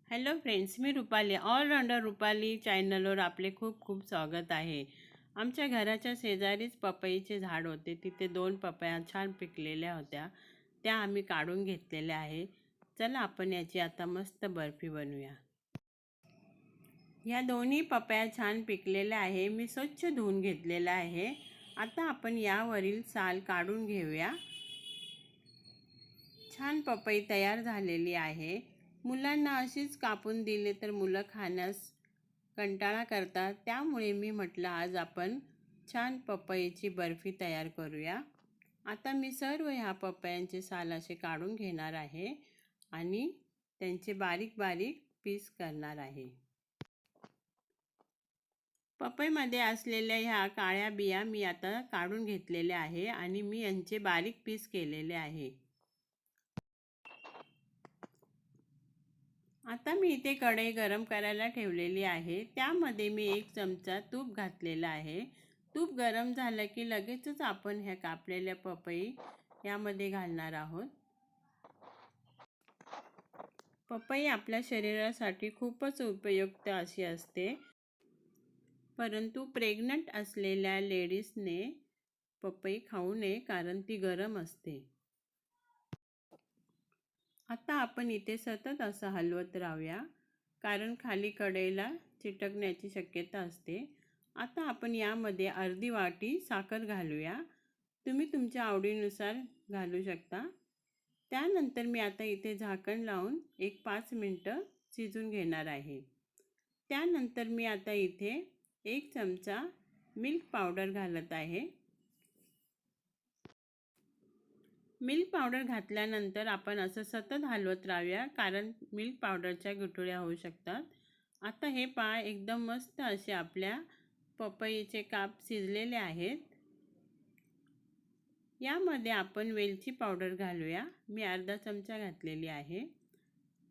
Hello friends, मी Rupali, all-rounder Rupali चॅनलवर आपले खूप खूप स्वागत आहे. आमच्या घराच्या शेजारीच पपईचे झाड होते. तिथे 2 पपया छान पिकलेल्या होत्या. त्या आम्ही काढून घेतलेल्या आहे. चला आपण याची आता मस्त बर्फी बनवूया. ह्या दोन्ही पपया छान पिकलेल्या आहे. मी स्वच्छ धुवून घेतलेला आहे. आता आपण यावरील साल काढून घेऊया. छान पपई तयार झालेली आहे. मुलांना अशीच कापून दिले तर मुलं खाण्यास कंटाळा करतात. त्यामुळे मी म्हटलं आज आपण छान पपईची बर्फी तयार करूया. आता मी सर्व ह्या पपयांचे साल असे काढून घेणार आहे आणि त्यांचे बारीक बारीक पीस करणार आहे. पपईमध्ये असलेल्या ह्या काळ्या बिया मी आता काढून घेतलेल्या आहे आणि मी यांचे बारीक पीस केलेले आहे. आता मी इथे कढई गरम करायला ठेवलेली आहे. त्यामध्ये मी 1 चमचा तूप घातलेला आहे. तूप गरम झालं की लगेचच आपण ह्या कापलेल्या पपई यामध्ये घालणार आहोत. पपई आपल्या शरीरासाठी खूपच उपयुक्त अशी असते, परंतु प्रेग्नंट असलेल्या लेडीजने पपई खाऊ नये कारण ती गरम असते. आता आपण इथे सतत असं हलवत राहूया कारण खाली कढईला चिटकण्याची शक्यता असते. आता आपण यामध्ये अर्धी वाटी साखर घालूया. तुम्ही तुमच्या आवडीनुसार घालू शकता. त्यानंतर मी आता इथे झाकण लावून 5 मिनिटं शिजून घेणार आहे. त्यानंतर मी आता इथे 1 चमचा मिल्क पावडर घालत आहे. मिल्क पावडर घातल्यानंतर आपण असं सतत हलवत राहूया कारण मिल्क पावडरच्या गुठळ्या होऊ शकतात. आता हे पहा, एकदम मस्त असे आपल्या पपईचे काप शिजलेले आहेत. यामध्ये आपण वेलची पावडर घालूया. मी अर्धा चमचा घातलेली आहे.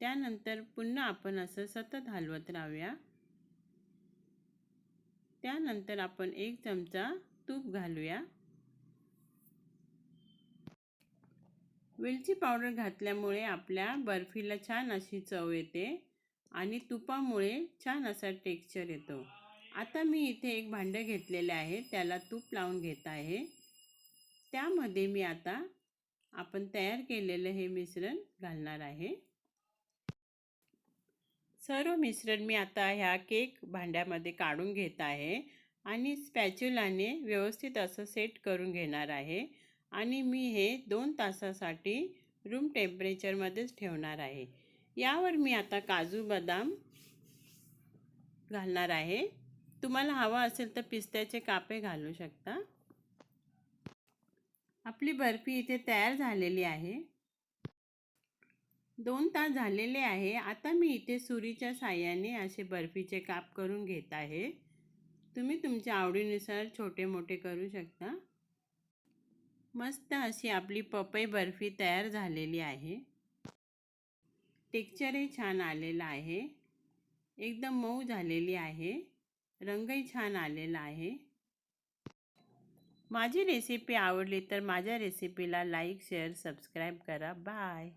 त्यानंतर पुन्हा आपण असं सतत हलवत राहूया. त्यानंतर आपण 1 चमचा तूप घालूया. वेलची पावडर घातल्यामुळे आपल्या बर्फीला छान अशी चव येते आणि तुपामुळे छान असा टेक्स्चर येतो. आता मी इथे एक भांडं घेतलेले आहे. त्याला तूप लावून घेत आहे. त्यामध्ये मी आता आपण तयार केलेलं हे मिश्रण घालणार आहे. सर्व मिश्रण मी आता ह्या केक भांड्यामध्ये काढून घेत आहे आणि स्पॅच्युलाने व्यवस्थित असं सेट करून घेणार आहे आणि मी हे 2 तासासाठी रूम टेम्परेचरमध्येच ठेवणार आहे. यावर मी आता काजू बदाम घालणार आहे. तुम्हाला हवा असेल तर पिस्त्याचे कापे घालू शकता. आपली बर्फी इथे तयार झालेली आहे. 2 तास झालेले आहे. आता मी इथे सुरीच्या साहाय्याने असे बर्फीचे काप करून घेत आहे. तुम्ही तुमच्या आवडीनुसार छोटे मोठे करू शकता. मस्त अशी आपली पपई बर्फी तयार झालेली आहे. टेक्स्चरही छान आलेलं आहे. एकदम मऊ झालेली आहे. रंगही छान आलेला आहे. माझी रेसिपी आवडली तर माझ्या रेसिपीला लाईक, शेअर, सबस्क्राईब करा. बाय.